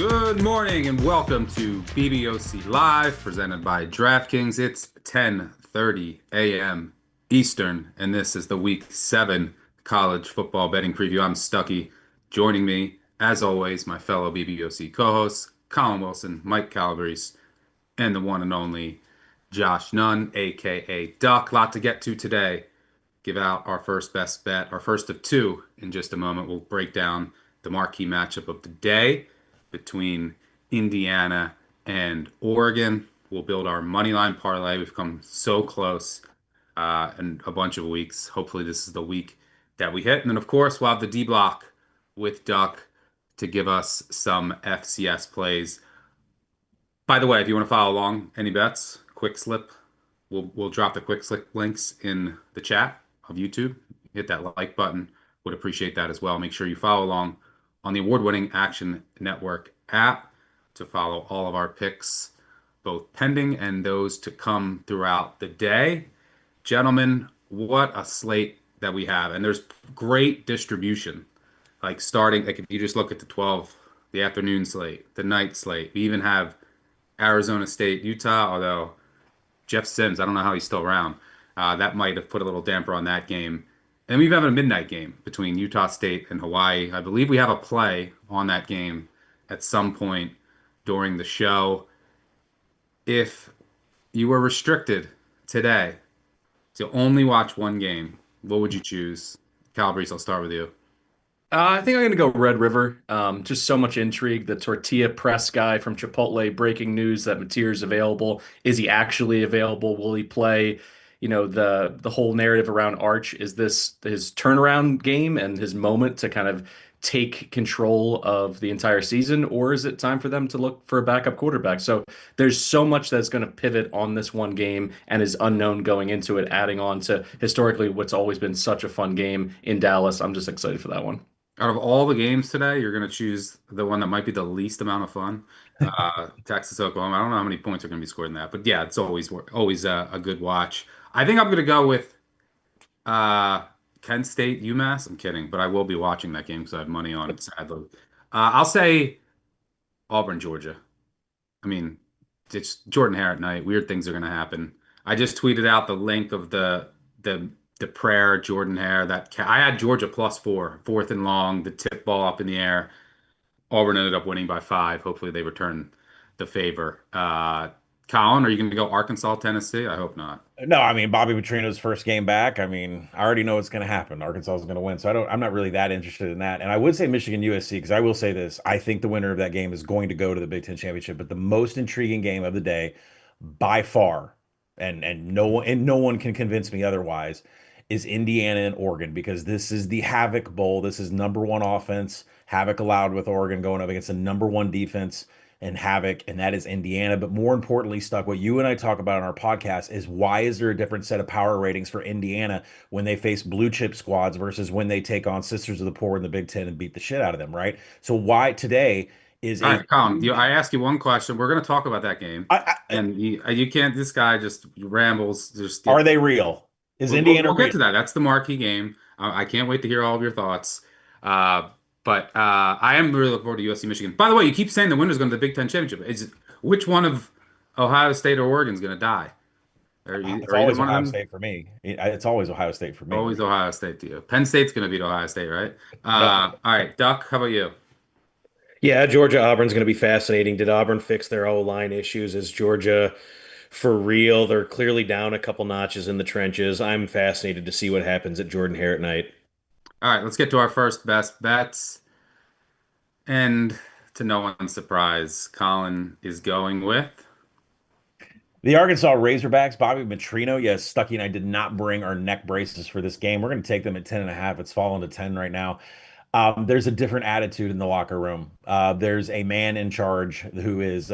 Good morning and welcome to BBOC Live, presented by DraftKings. It's 10:30 a.m. Eastern, and this is the Week 7 college football betting preview. I'm Stuckey. Joining me, as always, my fellow BBOC co-hosts, Collin Wilson, Mike Calabrese, and the one and only Josh Nunn, aka Duck. Lot to get to today. Give out our first best bet, our first of two in just a moment. We'll break down the marquee matchup of the day between Indiana and Oregon. We'll build our money line parlay. We've come so close in a bunch of weeks. Hopefully, this is the week that we hit. And then, of course, we'll have the D block with Duck to give us some FCS plays. By the way, if you want to follow along, any bets, quick slip, we'll drop the quick slip links in the chat of YouTube. Hit that like button. Would appreciate that as well. Make sure you follow along on the award-winning Action Network app to follow all of our picks, both pending and those to come throughout the day. Gentlemen, what a slate that we have. And there's great distribution. Like if you just look at the 12, the afternoon slate, the night slate. We even have Arizona State, Utah, although Jeff Sims, I don't know how he's still around. That might have put a little damper on that game. And we even have a midnight game between Utah State and Hawaii. I believe we have a play on that game at some point during the show. If you were restricted today to only watch one game, what would you choose? Calabrese, I'll start with you. I think I'm going to go Red River. Just so much intrigue. The tortilla press guy from Chipotle breaking news that Mateer's available. Is he actually available? Will he play? The whole narrative around Arch, is this his turnaround game and his moment to kind of take control of the entire season, or is it time for them to look for a backup quarterback? So there's so much that's going to pivot on this one game and is unknown going into it, adding on to historically what's always been such a fun game in Dallas. I'm just excited for that one. Out of all the games today, you're going to choose the one that might be the least amount of fun. Texas, Oklahoma. I don't know how many points are going to be scored in that, but yeah, it's always a good watch. I think I'm going to go with Kent State, UMass. I'm kidding, but I will be watching that game because I have money on it, sadly. I'll say Auburn, Georgia. I mean, it's Jordan Hare at night. Weird things are going to happen. I just tweeted out the link of the the prayer Jordan Hare I had Georgia plus four, fourth and long, the tip ball up in the air. Auburn ended up winning by 5. Hopefully they return the favor. Colin, are you going to go Arkansas, Tennessee? I hope not. No, I mean Bobby Petrino's first game back. I mean, I already know what's going to happen. Arkansas is going to win, so I'm not really that interested in that. And I would say Michigan USC because I will say this: I think the winner of that game is going to go to the Big Ten championship. But the most intriguing game of the day, by far, and no one can convince me otherwise, is Indiana and Oregon because this is the Havoc Bowl. This is number one offense. Havoc allowed with Oregon going up against the number one defense and Havoc, and that is Indiana. But more importantly, Stuck, what you and I talk about on our podcast is why is there a different set of power ratings for Indiana when they face blue chip squads versus when they take on Sisters of the Poor in the Big Ten and beat the shit out of them, right? So why today is All a right, Colin, I ask you one question. We're going to talk about that game. And you can't, this guy just rambles. are they real? Is Indiana We'll get real? to that. That's the marquee game. I can't wait to hear all of your thoughts. But I am really looking forward to USC Michigan. By the way, you keep saying the winner's going to the Big Ten championship. Which one of Ohio State or Oregon is going to die? It's Are either always one of Ohio them? State for me. It's always Ohio State for me. Always Ohio State to you. Penn State's going to beat Ohio State, right? No, All right, Duck, how about you? Yeah, Georgia Auburn's going to be fascinating. Did Auburn fix their O-line issues? Is Georgia for real? They're clearly down a couple notches in the trenches. I'm fascinated to see what happens at Jordan Hare at night. All right, let's get to our first best bets. And to no one's surprise, Colin is going with. the Arkansas Razorbacks, Bobby Petrino. Yes, Stuckey and I did not bring our neck braces for this game. We're going to take them at 10.5. It's fallen to 10 right now. There's a different attitude in the locker room. There's a man in charge who is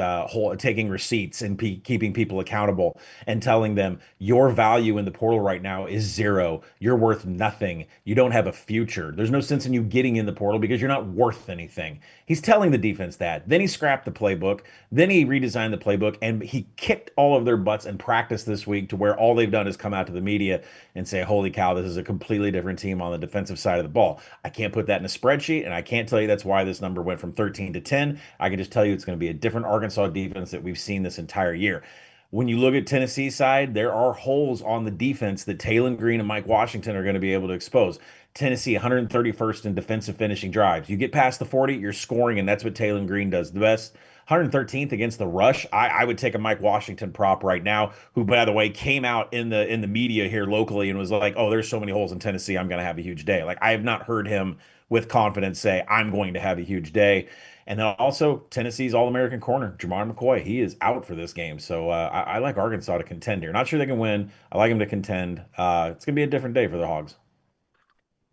taking receipts and keeping people accountable and telling them your value in the portal right now is zero. You're worth nothing. You don't have a future. There's no sense in you getting in the portal because you're not worth anything. He's telling the defense that. Then he scrapped the playbook. Then he redesigned the playbook and he kicked all of their butts in practice this week to where all they've done is come out to the media and say, holy cow, this is a completely different team on the defensive side of the ball. I can't put that in a spreadsheet, and I can't tell you that's why this number went from 13 to 10. I can just tell you it's going to be a different Arkansas defense that we've seen this entire year. When you look at Tennessee's side, there are holes on the defense that Taylon Green and Mike Washington are going to be able to expose. Tennessee 131st in defensive finishing drives. You get past the 40, you're scoring, and that's what Taylon Green does the best. 113th against the rush. I would take a Mike Washington prop right now, who, by the way, came out in the media here locally and was like, "Oh, there's so many holes in Tennessee, I'm going to have a huge day." Like, I have not heard him with confidence say, "I'm going to have a huge day." And then also Tennessee's All-American corner, Jamar McCoy. He is out for this game, so I like Arkansas to contend here. Not sure they can win. I like them to contend. It's going to be a different day for the Hogs.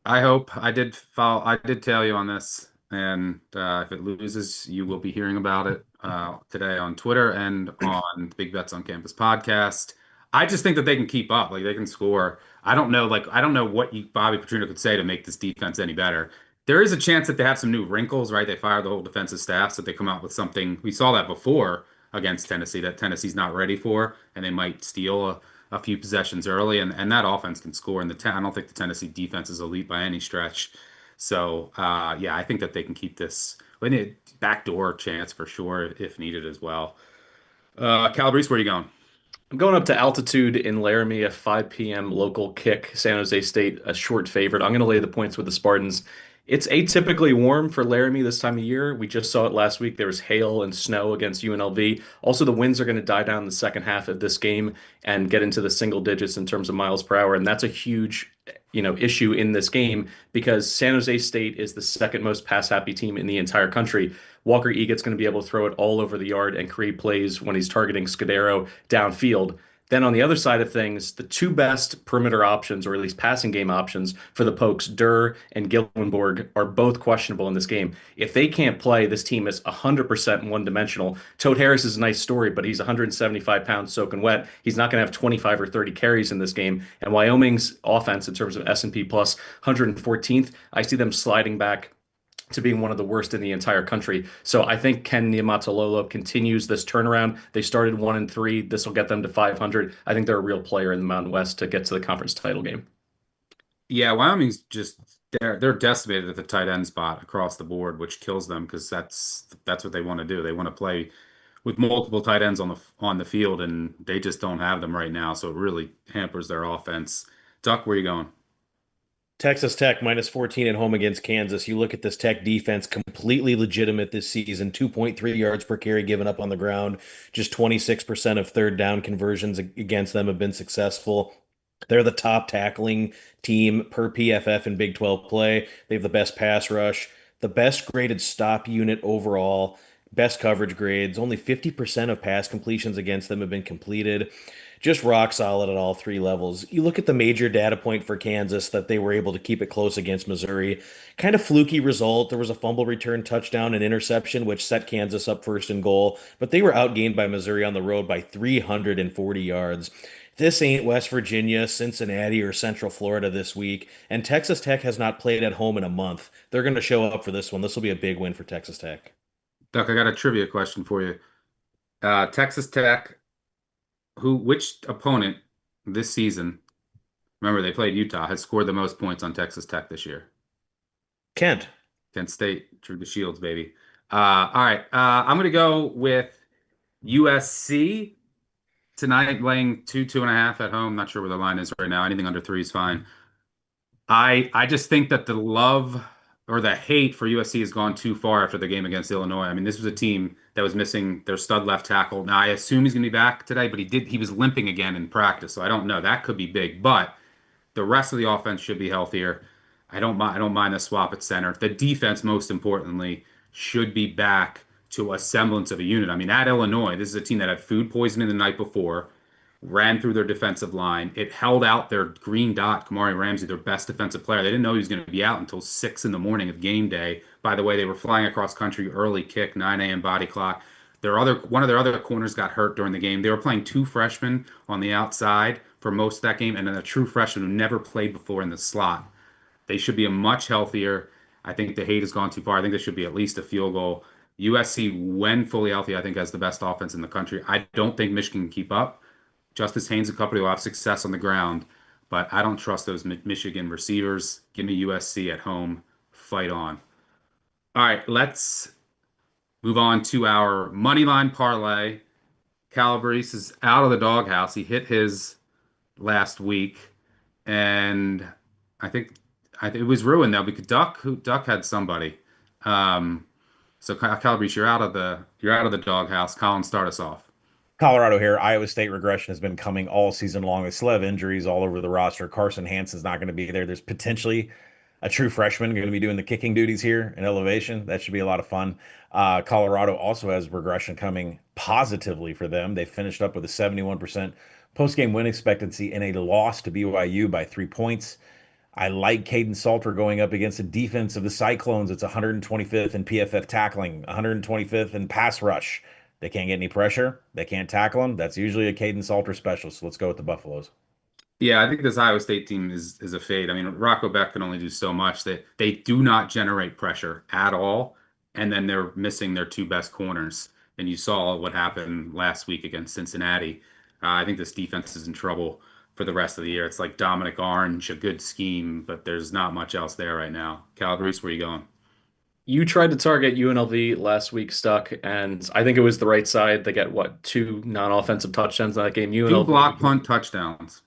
I hope I did follow. I did tell you on this, and if it loses, you will be hearing about it today on Twitter and on the Big Bets on Campus podcast. I just think that they can keep up. Like they can score. I don't know. Like I don't know what Bobby Petrino could say to make this defense any better. There is a chance that they have some new wrinkles, right? They fired the whole defensive staff, so they come out with something. We saw that before against Tennessee that Tennessee's not ready for, and they might steal a few possessions early, and that offense can score. And I don't think the Tennessee defense is elite by any stretch. So yeah, I think that they can keep this. We need a backdoor chance for sure if needed as well. Calabrese, where are you going? I'm going up to altitude in Laramie, a 5 p.m. local kick. San Jose State, a short favorite. I'm going to lay the points with the Spartans. It's atypically warm for Laramie this time of year. We just saw it last week. There was hail and snow against UNLV. Also, the winds are going to die down in the second half of this game and get into the single digits in terms of miles per hour. And that's a huge, issue in this game because San Jose State is the second most pass happy team in the entire country. Walker Eagle's going to be able to throw it all over the yard and create plays when he's targeting Scudero downfield. Then on the other side of things, the two best perimeter options, or at least passing game options for the Pokes, Durr and Gillenborg, are both questionable in this game. If they can't play, this team is 100% one-dimensional. Toad Harris is a nice story, but he's 175 pounds soaking wet. He's not going to have 25 or 30 carries in this game. And Wyoming's offense, in terms of S&P plus 114th, I see them sliding back to being one of the worst in the entire country. So I think Ken Niumatalolo continues this turnaround. They started 1-3. This will get them to 500. I think they're a real player in the Mountain West to get to the conference title game. Yeah, Wyoming's just they're decimated at the tight end spot across the board, which kills them because that's what they want to do. They want to play with multiple tight ends on the field, and they just don't have them right now. So it really hampers their offense. Duck, where you going? Texas Tech minus 14 at home against Kansas. You look at this Tech defense, completely legitimate this season. 2.3 yards per carry given up on the ground. Just 26% of third down conversions against them have been successful. They're the top tackling team per PFF in Big 12 play. They have the best pass rush, the best graded stop unit overall, best coverage grades. Only 50% of pass completions against them have been completed. Just rock solid at all three levels. You look at the major data point for Kansas that they were able to keep it close against Missouri. Kind of fluky result. There was a fumble return, touchdown, and interception, which set Kansas up first and goal. But they were outgained by Missouri on the road by 340 yards. This ain't West Virginia, Cincinnati, or Central Florida this week. And Texas Tech has not played at home in a month. They're going to show up for this one. This will be a big win for Texas Tech. Duck, I got a trivia question for you. Texas Tech, which opponent this season, remember they played Utah, has scored the most points on Texas Tech this year? Kent. Kent State, Drew the Shields, baby. All right. I'm going to go with USC tonight, laying 2.5 at home. Not sure where the line is right now. Anything under 3 is fine. I just think that the love or the hate for USC has gone too far after the game against Illinois. I mean, this was a team that was missing their stud left tackle. Now, I assume he's going to be back today, but he was limping again in practice, so I don't know. That could be big, but the rest of the offense should be healthier. I don't mind the swap at center. The defense, most importantly, should be back to a semblance of a unit. I mean, at Illinois, this is a team that had food poisoning the night before, ran through their defensive line. It held out their green dot, Kamari Ramsey, their best defensive player. They didn't know he was going to be out until 6 in the morning of game day. By the way, they were flying across country, early kick, 9 a.m. body clock. One of their other corners got hurt during the game. They were playing 2 freshmen on the outside for most of that game, and then a true freshman who never played before in the slot. They should be a much healthier. I think the hate has gone too far. I think there should be at least a field goal. USC, when fully healthy, I think has the best offense in the country. I don't think Michigan can keep up. Justice Haynes and company will have success on the ground, but I don't trust those Michigan receivers. Give me USC at home fight on. All right, let's move on to our money line parlay. Calabrese is out of the doghouse. He hit his last week, and I think it was ruined though because Duck had somebody. Um, so Calabrese, you're out of the doghouse. Colin, start us off. Colorado here. Iowa State regression has been coming all season long. They still have injuries all over the roster. Carson Hansen's not going to be there. There's potentially a true freshman going to be doing the kicking duties here in elevation. That should be a lot of fun. Colorado also has regression coming positively for them. They finished up with a 71% post-game win expectancy in a loss to BYU by 3 points. I like Caden Salter going up against the defense of the Cyclones. It's 125th in PFF tackling, 125th in pass rush. They can't get any pressure. They can't tackle them. That's usually a Caden Salter special. So let's go with the Buffaloes. Yeah, I think this Iowa State team is a fade. I mean, Rocco Beck can only do so much. They do not generate pressure at all, and then they're missing their two best corners. And you saw what happened last week against Cincinnati. I think this defense is in trouble for the rest of the year. It's like Dominic Orange, a good scheme, but there's not much else there right now. Calabrese, where you going? You tried to target UNLV last week, Stuck, and I think it was the right side. They get what, two non-offensive touchdowns in that game. Two block UNLV punt touchdowns.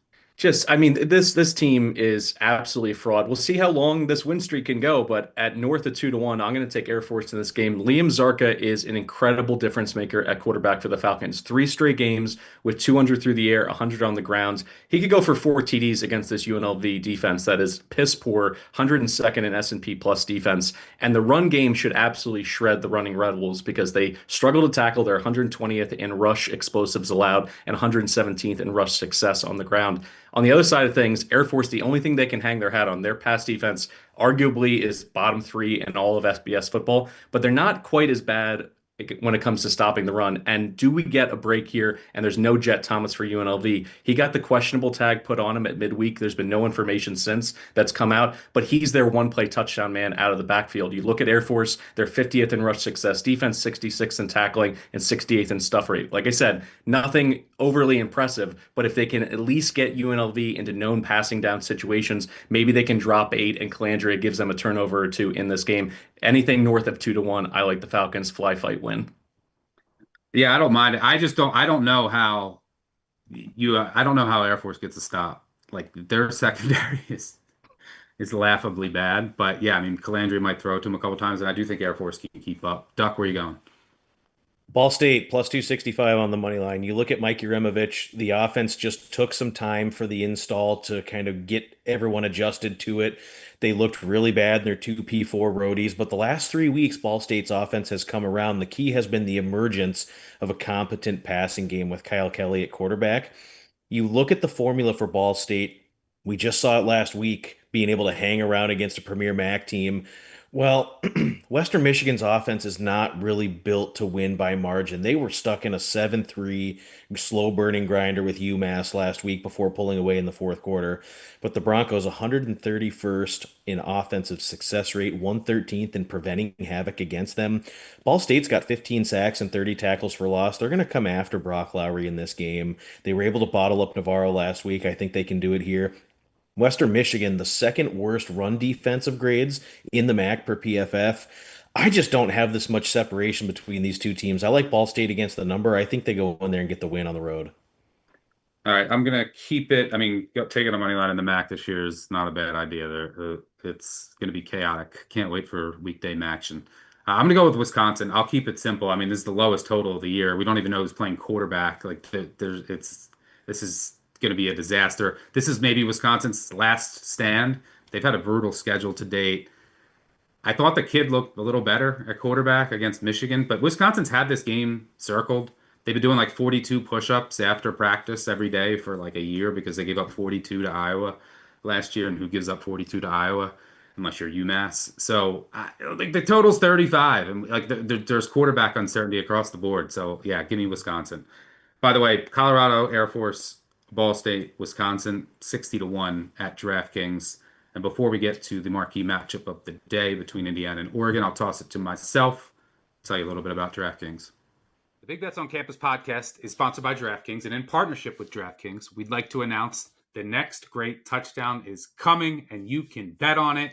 I mean, this team is absolutely fraud. We'll see how long this win streak can go, but at north of 2-1, I'm going to take Air Force in this game. Liam Zarka is an incredible difference maker at quarterback for the Falcons. 3 straight games with 200 through the air, 100 on the ground. He could go for 4 TDs against this UNLV defense that is piss poor, 102nd in S&P plus defense. And the run game should absolutely shred the running Red Wolves because they struggle to tackle. They're 120th in rush explosives allowed and 117th in rush success on the ground. On the other side of things, Air Force, the only thing they can hang their hat on, their pass defense arguably is bottom 3 in all of FBS football, but they're not quite as bad when it comes to stopping the run. And do we get a break here? And there's no Jet Thomas for UNLV. He got the questionable tag put on him at midweek. There's been no information since that's come out, but he's their one-play touchdown man out of the backfield. You look at Air Force, they're 50th in rush success, defense 66th in tackling, and 68th in stuff rate. Like I said, nothing overly impressive, but if they can at least get UNLV into known passing down situations, maybe they can drop 8 and Calandria gives them a turnover or 2 in this game. Anything north of 2-1, I like the Falcons fly fight win. Yeah, I don't mind it. I don't know how I don't know how Air Force gets a stop. Like their secondary is laughably bad. But yeah, I mean, Calandria might throw it to him a couple times, and I do think Air Force can keep up. Duck, where you going? Ball State plus 265 on the money line. You look at Mike Yurimovich, the offense just took some time for the install to kind of get everyone adjusted to it. They looked really bad in their 2P4 roadies, but the last 3 weeks, Ball State's offense has come around. The key has been the emergence of a competent passing game with Kyle Kelly at quarterback. You look at the formula for Ball State, we just saw it last week, being able to hang around against a premier MAC team. Well, Western Michigan's offense is not really built to win by margin. They were stuck in a 7-3 slow burning grinder with UMass last week before pulling away in the fourth quarter. But the Broncos 131st in offensive success rate, 113th in preventing havoc against them. Ball State's got 15 sacks and 30 tackles for loss. They're going to come after Brock Lowry in this game. They were able to bottle up Navarro last week. I think they can do it here. Western Michigan, the second worst run defensive grades in the MAC per PFF. I just don't have this much separation between these two teams. I like Ball State against the number. I think they go in there and get the win on the road. All right, I'm gonna keep it. I mean, taking a money line in the MAC this year is not a bad idea. There, it's gonna be chaotic. Can't wait for weekday action. I'm gonna go with Wisconsin. I'll keep it simple. I mean, this is the lowest total of the year. We don't even know who's playing quarterback. Like, this is going to be a disaster. This is maybe Wisconsin's last stand. They've had a brutal schedule to date. I thought the kid looked a little better at quarterback against Michigan, but Wisconsin's had this game circled. They've been doing like 42 push-ups after practice every day for like a year because they gave up 42 to Iowa last year, and who gives up 42 to Iowa unless you're UMass? So like the total's 35, and like there's quarterback uncertainty across the board. So yeah, give me Wisconsin. By the way, Colorado, Air Force, Ball State, Wisconsin, 60-1 at DraftKings. And before we get to the marquee matchup of the day between Indiana and Oregon, I'll toss it to myself, tell you a little bit about DraftKings. The Big Bets on Campus podcast is sponsored by DraftKings, and in partnership with DraftKings, we'd like to announce the next great touchdown is coming, and you can bet on it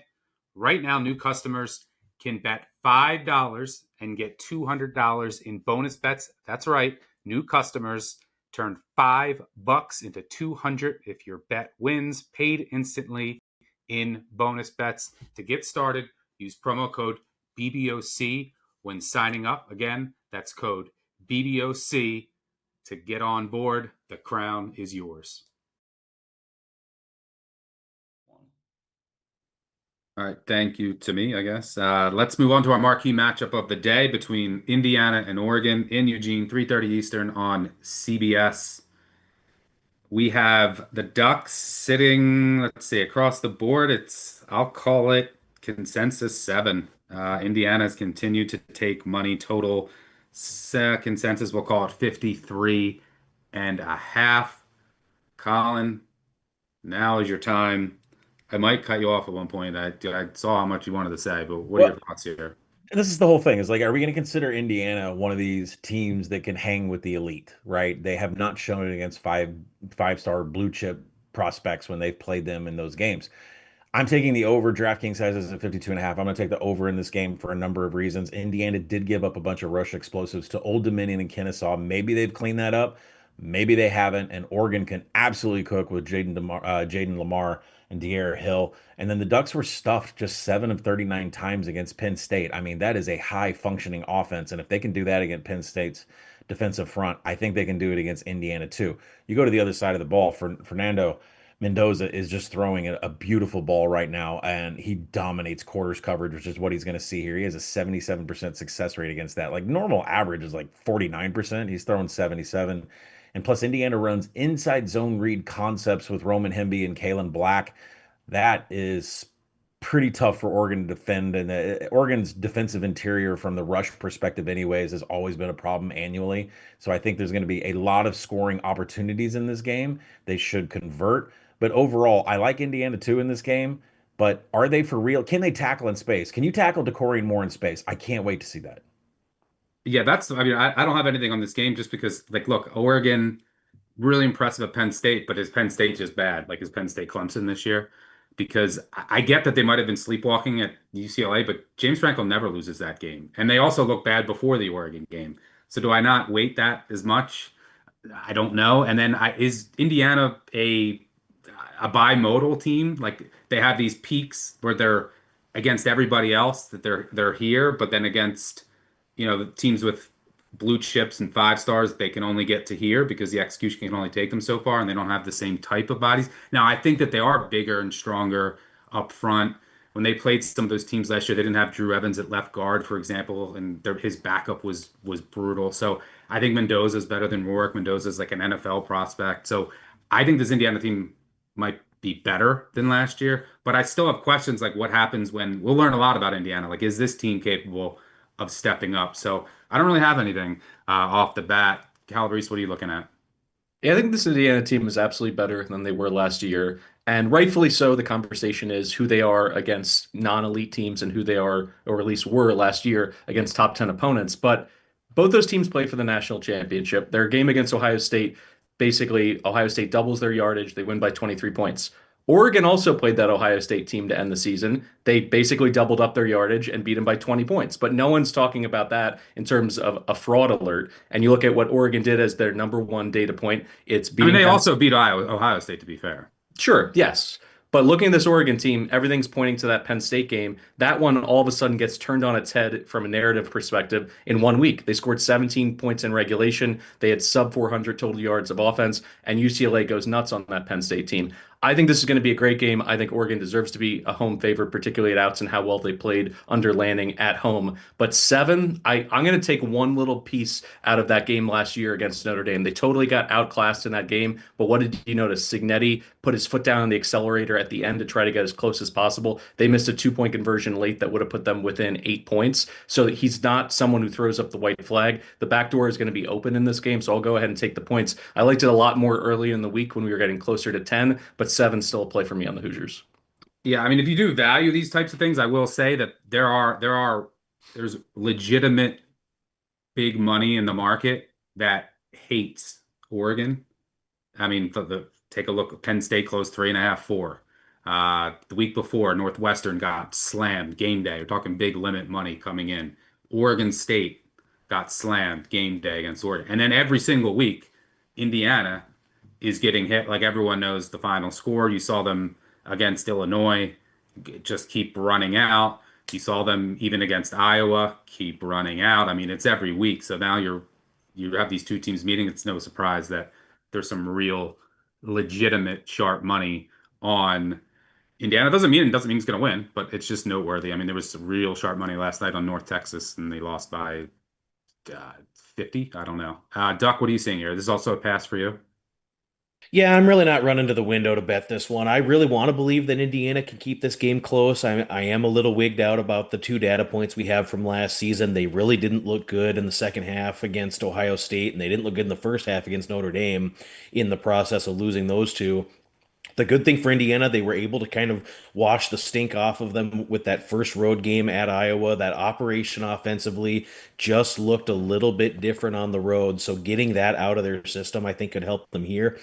Right now, new customers can bet $5 and get $200 in bonus bets. That's right. New customers turn $5 into 200 if your bet wins, paid instantly in bonus bets. To get started, use promo code BBOC when signing up. Again, that's code BBOC to get on board. The crown is yours. All right, thank you to me, I guess. Let's move on to our marquee matchup of the day between Indiana and Oregon in Eugene, 3:30 Eastern on CBS. We have the Ducks sitting, let's see, across the board. I'll call it consensus 7. Indiana has continued to take money total. Consensus, we'll call it 53 and a half. Colin, now is your time. I might cut you off at one point. I saw how much you wanted to say, but what are Well, your thoughts here? this is the whole thing. Is like, are we going to consider Indiana one of these teams that can hang with the elite? Right? They have not shown it against five-star blue chip prospects when they've played them in those games. I'm taking the over. DraftKings sizes at 52 and a half. I'm going to take the over in this game for a number of reasons. Indiana did give up a bunch of rush explosives to Old Dominion and Kennesaw. Maybe they've cleaned that up. Maybe they haven't. And Oregon can absolutely cook with Jaden Lamar and De'Ara Hill. And then the Ducks were stuffed just 7 of 39 times against Penn State. I mean, that is a high functioning offense. And if they can do that against Penn State's defensive front, I think they can do it against Indiana too. You go to the other side of the ball. Fernando Mendoza is just throwing a beautiful ball right now, and he dominates quarters coverage, which is what he's going to see here. He has a 77% success rate against that. Like normal average is like 49%. He's throwing 77. And plus, Indiana runs inside zone read concepts with Roman Hemby and Kalen Black. That is pretty tough for Oregon to defend. And Oregon's defensive interior, from the rush perspective, anyways, has always been a problem annually. So I think there's going to be a lot of scoring opportunities in this game. They should convert. But overall, I like Indiana too in this game. But are they for real? Can they tackle in space? Can you tackle Decorey Moore in space? I can't wait to see that. Yeah, I don't have anything on this game just because, like, look, Oregon, really impressive at Penn State, but is Penn State just bad? Like, is Penn State Clemson this year? Because I get that they might have been sleepwalking at UCLA, but James Franco never loses that game. And they also look bad before the Oregon game. So do I not weight that as much? I don't know. And then is Indiana a bimodal team? Like they have these peaks where they're against everybody else that they're here, but then against the teams with blue chips and 5 stars, they can only get to here because the execution can only take them so far, and they don't have the same type of bodies. Now, I think that they are bigger and stronger up front. When they played some of those teams last year, they didn't have Drew Evans at left guard, for example, and his backup was brutal. So I think Mendoza is better than Rourke. Mendoza is like an NFL prospect. So I think this Indiana team might be better than last year, but I still have questions like what happens when we'll learn a lot about Indiana. Like, is this team capable of stepping up? So I don't really have anything off the bat. Calabrese, what are you looking at? Yeah, I think this Indiana team is absolutely better than they were last year. And rightfully so, the conversation is who they are against non-elite teams and who they are, or at least were last year, against top 10 opponents. But both those teams play for the national championship. Their game against Ohio State, basically, Ohio State doubles their yardage. They win by 23 points. Oregon also played that Ohio State team to end the season. They basically doubled up their yardage and beat them by 20 points. But no one's talking about that in terms of a fraud alert. And you look at what Oregon did as their number one data point. It's I mean, beating they Penn. also beat Ohio State, to be fair. Sure, yes. But looking at this Oregon team, everything's pointing to that Penn State game. That one all of a sudden gets turned on its head from a narrative perspective in 1 week. They scored 17 points in regulation. They had sub 400 total yards of offense, and UCLA goes nuts on that Penn State team. I think this is going to be a great game. I think Oregon deserves to be a home favorite, particularly at outs and how well they played under Lanning at home. But 7, I'm going to take one little piece out of that game last year against Notre Dame. They totally got outclassed in that game. But what did you notice? Signetti put his foot down on the accelerator at the end to try to get as close as possible. They missed a 2-point conversion late that would have put them within 8 points. So he's not someone who throws up the white flag. The back door is going to be open in this game, so I'll go ahead and take the points. I liked it a lot more early in the week when we were getting closer to 10, but 7 still a play for me on the Hoosiers. Yeah, I mean, if you do value these types of things, I will say that there's legitimate big money in the market that hates Oregon. I mean, take a look. Penn State closed 3.5, 4. The week before, Northwestern got slammed game day. We're talking big limit money coming in. Oregon State got slammed game day against Oregon. And then every single week, Indiana is getting hit. Like everyone knows the final score. You saw them against Illinois just keep running out. You saw them even against Iowa keep running out. I mean, it's every week. So now you have these two teams meeting. It's no surprise that there's some real legitimate sharp money on Indiana. It doesn't mean it's going to win, but it's just noteworthy. I mean, there was some real sharp money last night on North Texas, and they lost by 50. I don't know. Duck, what are you seeing here? This is also a pass for you. Yeah, I'm really not running to the window to bet this one. I really want to believe that Indiana can keep this game close. I am a little wigged out about the two data points we have from last season. They really didn't look good in the second half against Ohio State, and they didn't look good in the first half against Notre Dame in the process of losing those two. The good thing for Indiana, they were able to kind of wash the stink off of them with that first road game at Iowa. That operation offensively just looked a little bit different on the road. So getting that out of their system, I think, could help them here.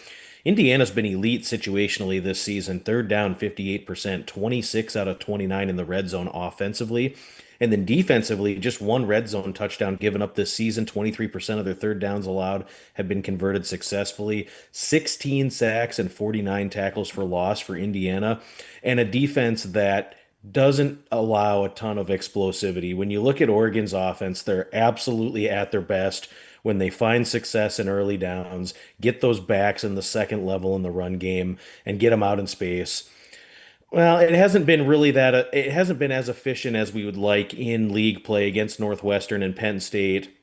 Indiana's been elite situationally this season. Third down, 58%, 26 out of 29 in the red zone offensively. And then defensively, just one red zone touchdown given up this season. 23% of their third downs allowed have been converted successfully. 16 sacks and 49 tackles for loss for Indiana. And a defense that doesn't allow a ton of explosivity. When you look at Oregon's offense, they're absolutely at their best when they find success in early downs, get those backs in the second level in the run game, and get them out in space. Well, it hasn't been as efficient as we would like in league play against Northwestern and Penn State.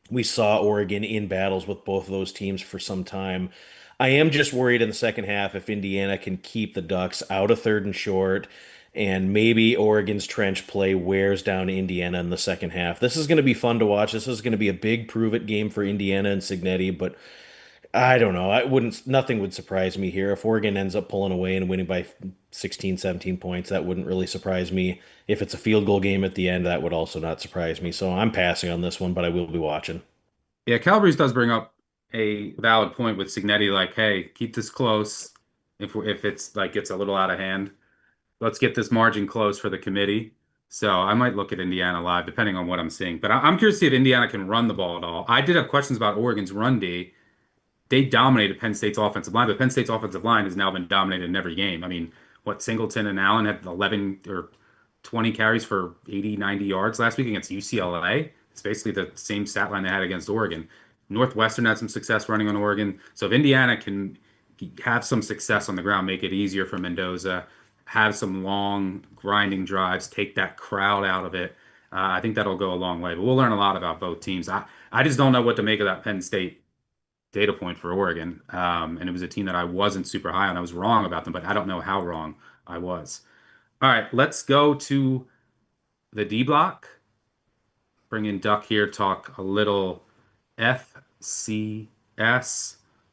We saw Oregon in battles with both of those teams for some time. I am just worried in the second half if Indiana can keep the Ducks out of third and short, and maybe Oregon's trench play wears down Indiana in the second half. This is going to be fun to watch. This is going to be a big prove it game for Indiana and Signetti, but I don't know. Nothing would surprise me here. If Oregon ends up pulling away and winning by 16, 17 points, that wouldn't really surprise me. If it's a field goal game at the end, that would also not surprise me. So I'm passing on this one, but I will be watching. Yeah, Calabrese does bring up a valid point with Signetti, like, hey, keep this close. If it's like gets a little out of hand, let's get this margin close for the committee. So I might look at Indiana live, depending on what I'm seeing. But I'm curious to see if Indiana can run the ball at all. I did have questions about Oregon's run D. They dominated Penn State's offensive line, but Penn State's offensive line has now been dominated in every game. I mean, what Singleton and Allen had 11 or 20 carries for 80, 90 yards last week against UCLA. It's basically the same stat line they had against Oregon. Northwestern had some success running on Oregon. So if Indiana can have some success on the ground, make it easier for Mendoza, have some long grinding drives, take that crowd out of it, I think that'll go a long way. But we'll learn a lot about both teams. I just don't know what to make of that Penn State data point for Oregon. And it was a team that I wasn't super high on. I was wrong about them, but I don't know how wrong I was. All right, let's go to the D block. Bring in Duck here, talk a little FCS.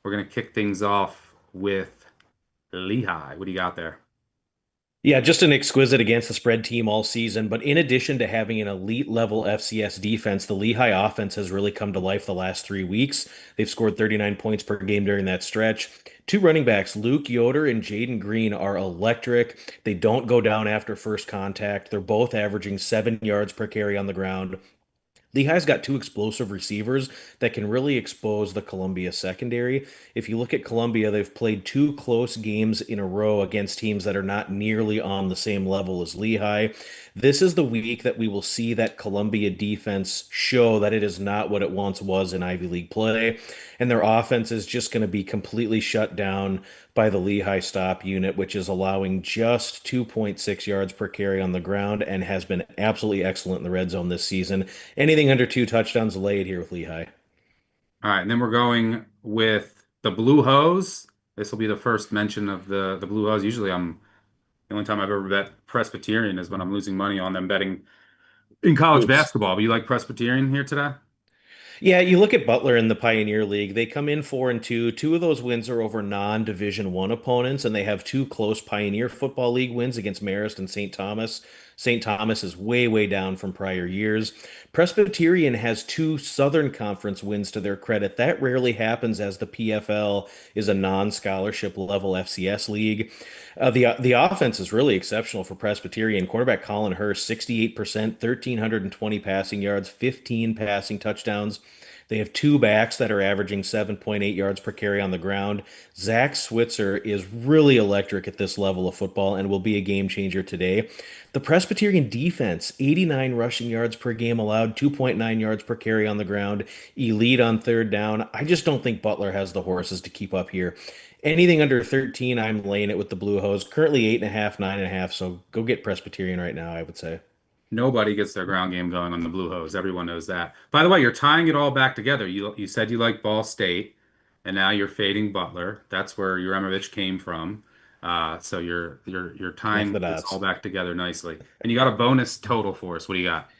We're going to kick things off with Lehigh. What do you got there? Yeah, just an exquisite against the spread team all season. But in addition to having an elite level FCS defense, the Lehigh offense has really come to life the last 3 weeks. They've scored 39 points per game during that stretch. Two running backs, Luke Yoder and Jaden Green, are electric. They don't go down after first contact. They're both averaging 7 yards per carry on the ground. Lehigh's got two explosive receivers that can really expose the Columbia secondary. If you look at Columbia, they've played two close games in a row against teams that are not nearly on the same level as Lehigh. This is the week that we will see that Columbia defense show that it is not what it once was in Ivy League play, and their offense is just going to be completely shut down by the Lehigh stop unit, which is allowing just 2.6 yards per carry on the ground and has been absolutely excellent in the red zone this season. Anything under two touchdowns laid here with Lehigh. All right, and then we're going with the Blue Hose. This will be the first mention of the Blue Hose. Usually the only time I've ever bet Presbyterian is when I'm losing money on them betting in college Oops. basketball. But you like Presbyterian here today? Yeah, you look at Butler in the Pioneer League. They come in 4-2. Two of those wins are over non-Division One opponents, and they have two close Pioneer Football League wins against Marist and St. Thomas. St. Thomas is way, way down from prior years. Presbyterian has two Southern Conference wins to their credit. That rarely happens as the PFL is a non-scholarship level FCS league. The offense is really exceptional for Presbyterian. Quarterback Colin Hurst, 68%, 1,320 passing yards, 15 passing touchdowns. They have two backs that are averaging 7.8 yards per carry on the ground. Zach Switzer is really electric at this level of football and will be a game changer today. The Presbyterian defense, 89 rushing yards per game allowed, 2.9 yards per carry on the ground, elite on third down. I just don't think Butler has the horses to keep up here. Anything under 13, I'm laying it with the Blue Hose. Currently 8.5, 9.5. So go get Presbyterian right now, I would say. Nobody gets their ground game going on the Blue Hose. Everyone knows that. By the way, you're tying it all back together. You said you like Ball State, and now you're fading Butler. That's where Uramovich came from. So you're Connect the tying this all dots. back together nicely. And you got a bonus total for us. What do you got?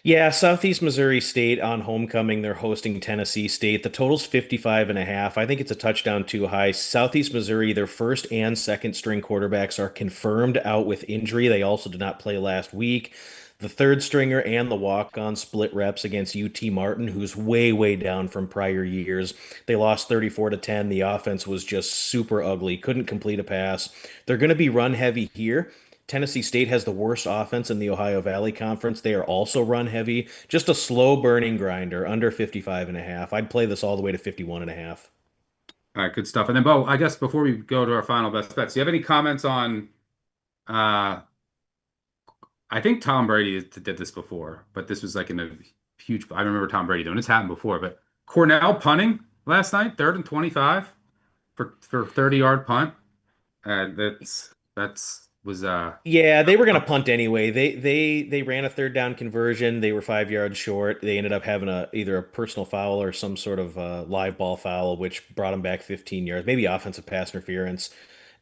Yeah, Southeast Missouri State on homecoming. They're hosting Tennessee State. The total's 55.5. I think it's a touchdown too high. Southeast Missouri, their first and second string quarterbacks are confirmed out with injury. They also did not play last week. The third stringer and the walk-on split reps against UT Martin, who's way, way down from prior years. They lost 34 to 10. The offense was just super ugly. Couldn't complete a pass. They're going to be run heavy here. Tennessee State has the worst offense in the Ohio Valley Conference. They are also run heavy. Just a slow burning grinder under 55.5. I'd play this all the way to 51.5. All right, good stuff. And then, Bo, I guess before we go to our final best bets, do you have any comments on uh I think Tom Brady did this before, but this was like in a huge I remember Tom Brady doing it's happened before, but Cornell punting last night, 3rd and 25 for 30-yard punt. That's was Yeah, they were going to punt anyway. They ran a third down conversion. They were 5 yards short. They ended up having either a personal foul or some sort of live ball foul, which brought them back 15 yards, maybe offensive pass interference.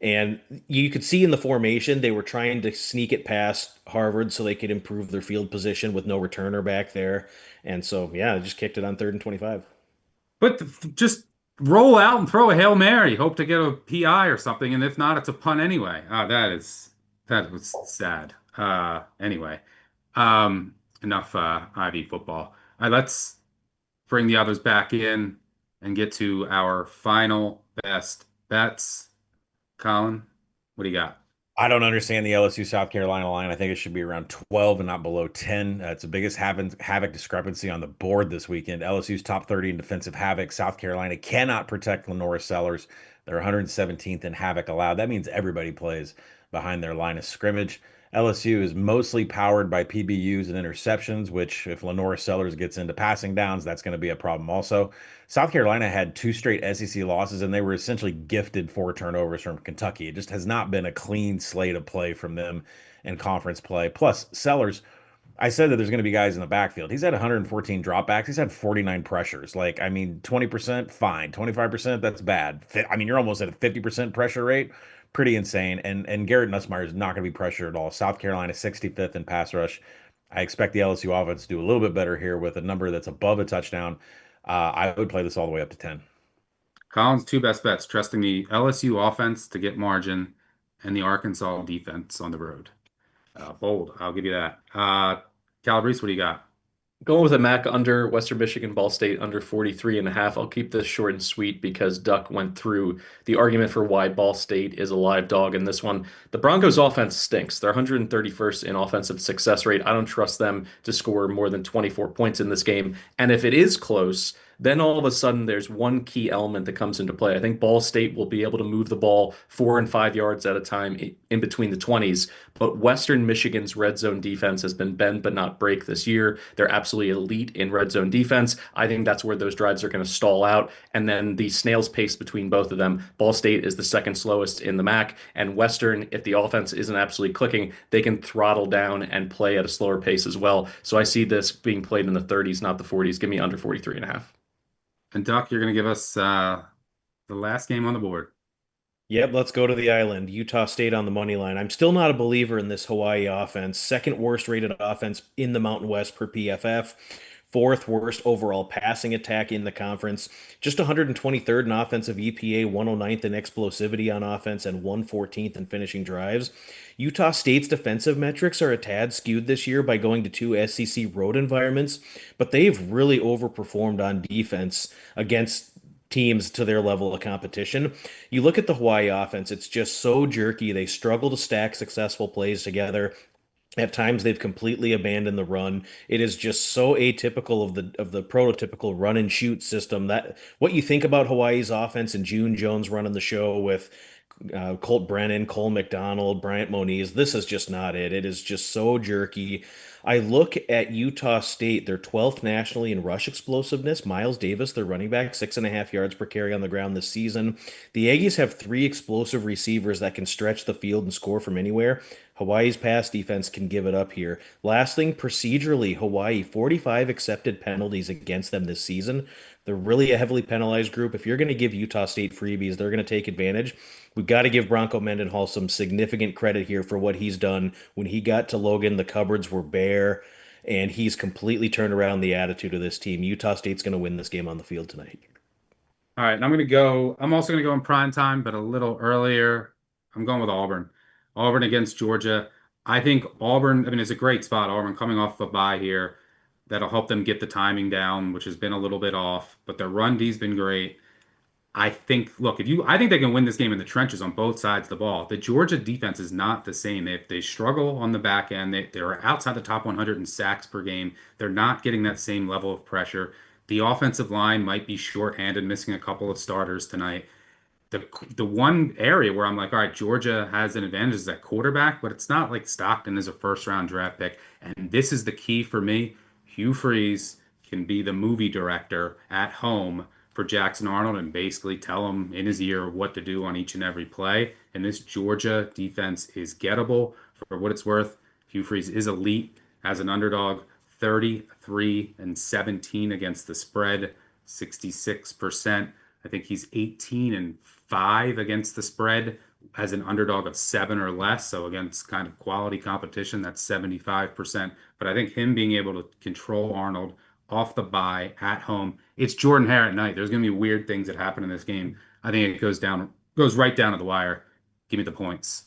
And you could see in the formation they were trying to sneak it past Harvard so they could improve their field position with no returner back there. And so yeah, they just kicked it on 3rd and 25. but just roll out and throw a Hail Mary, hope to get a PI or something, and if not, it's a punt anyway. That was sad. Anyway, enough Ivy football. All right, let's bring the others back in and get to our final best bets. Colin, what do you got? I don't understand the LSU South Carolina line. I think it should be around 12 and not below 10. It's the biggest havoc discrepancy on the board this weekend. LSU's top 30 in defensive havoc. South Carolina cannot protect Lenora Sellers. They're 117th in havoc allowed. That means everybody plays behind their line of scrimmage. LSU is mostly powered by PBUs and interceptions, which if Lenora Sellers gets into passing downs, that's going to be a problem also. South Carolina had two straight SEC losses, and they were essentially gifted four turnovers from Kentucky. It just has not been a clean slate of play from them in conference play. Plus, Sellers, I said that there's going to be guys in the backfield. He's had 114 dropbacks. He's had 49 pressures. Like, I mean, 20%, fine. 25%, that's bad. I mean, you're almost at a 50% pressure rate. Pretty insane. And Garrett Nussmeier is not going to be pressured at all. South Carolina 65th in pass rush. I expect the LSU offense to do a little bit better here with a number that's above a touchdown. I would play this all the way up to 10. Colin's two best bets, trusting the LSU offense to get margin and the Arkansas defense on the road. Bold, I'll give you that. Calabrese, what do you got? Going with a Mac under Western Michigan, Ball State under 43.5. I'll keep this short and sweet because Duck went through the argument for why Ball State is a live dog in this one. The Broncos offense stinks. They're 131st in offensive success rate. I don't trust them to score more than 24 points in this game. And if it is close, then all of a sudden there's one key element that comes into play. I think Ball State will be able to move the ball 4 and 5 yards at a time in between the 20s. But Western Michigan's red zone defense has been bend but not break this year. They're absolutely elite in red zone defense. I think that's where those drives are going to stall out. And then the snail's pace between both of them. Ball State is the second slowest in the MAC. And Western, if the offense isn't absolutely clicking, they can throttle down and play at a slower pace as well. So I see this being played in the 30s, not the 40s. Give me under 43.5. And Duck, you're going to give us the last game on the board. Yep, let's go to the island. Utah State on the money line. I'm still not a believer in this Hawaii offense. Second worst rated offense in the Mountain West per PFF. fourth worst overall passing attack in the conference, just 123rd in offensive EPA, 109th in explosivity on offense, and 114th in finishing drives. Utah State's defensive metrics are a tad skewed this year by going to two SEC road environments, but they've really overperformed on defense against teams to their level of competition. You look at the Hawaii offense, it's just so jerky. They struggle to stack successful plays together. At times they've completely abandoned the run. It is just so atypical of the prototypical run and shoot system that what you think about Hawaii's offense and June Jones running the show with Colt Brennan, Cole McDonald, Bryant Moniz. This is just not it. It is just so jerky. I look at Utah State. They're 12th nationally in rush explosiveness. Miles Davis, their running back, 6.5 yards per carry on the ground this season. The Aggies have three explosive receivers that can stretch the field and score from anywhere. Hawaii's pass defense can give it up here. Last thing, procedurally, Hawaii, 45 accepted penalties against them this season. They're really a heavily penalized group. If you're going to give Utah State freebies, they're going to take advantage. We've got to give Bronco Mendenhall some significant credit here for what he's done. When he got to Logan, the cupboards were bare, and he's completely turned around the attitude of this team. Utah State's going to win this game on the field tonight. All right, and I'm also going to go in prime time, but a little earlier. I'm going with Auburn. Auburn against Georgia. I think Auburn, I mean, it's a great spot. Auburn coming off a bye here. That'll help them get the timing down, which has been a little bit off, but their run D's been great. I think, look, I think they can win this game in the trenches on both sides of the ball. The Georgia defense is not the same. They struggle on the back end. They're outside the top 100 in sacks per game. They're not getting that same level of pressure. The offensive line might be shorthanded, missing a couple of starters tonight. The one area where I'm like, all right, Georgia has an advantage is that quarterback, but it's not like Stockton is a first round draft pick. And this is the key for me. Hugh Freeze can be the movie director at home for Jackson Arnold and basically tell him in his ear what to do on each and every play. And this Georgia defense is gettable for what it's worth. Hugh Freeze is elite as an underdog, 33-17 against the spread, 66%. I think he's 18-5 against the spread as an underdog of 7 or less. So against kind of quality competition, that's 75%. But I think him being able to control Arnold off the bye at home, it's Jordan Hare at night. There's going to be weird things that happen in this game. I think it goes right down to the wire. Give me the points.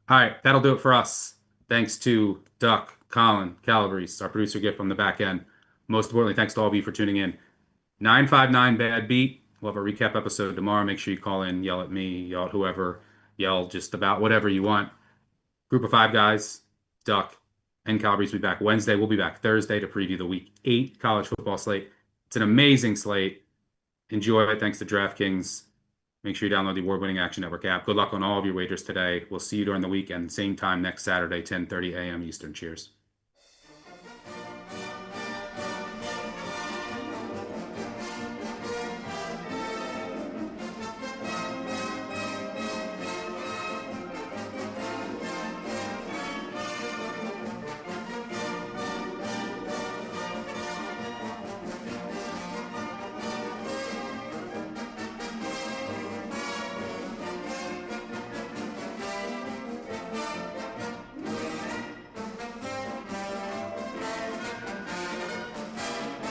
All right, that'll do it for us. Thanks to Duck, Collin, Calabrese, our producer gift from the back end. Most importantly, thanks to all of you for tuning in. 959 Bad Beat. We'll have a recap episode tomorrow. Make sure you call in, yell at me, yell at whoever, yell just about whatever you want. Group of 5 guys, Duck and Calabrese will be back Wednesday. We'll be back Thursday to preview the Week 8 college football slate. It's an amazing slate. Enjoy it. Thanks to DraftKings. Make sure you download the award-winning Action Network app. Good luck on all of your wagers today. We'll see you during the weekend, same time next Saturday, 10:30 a.m. Eastern. Cheers.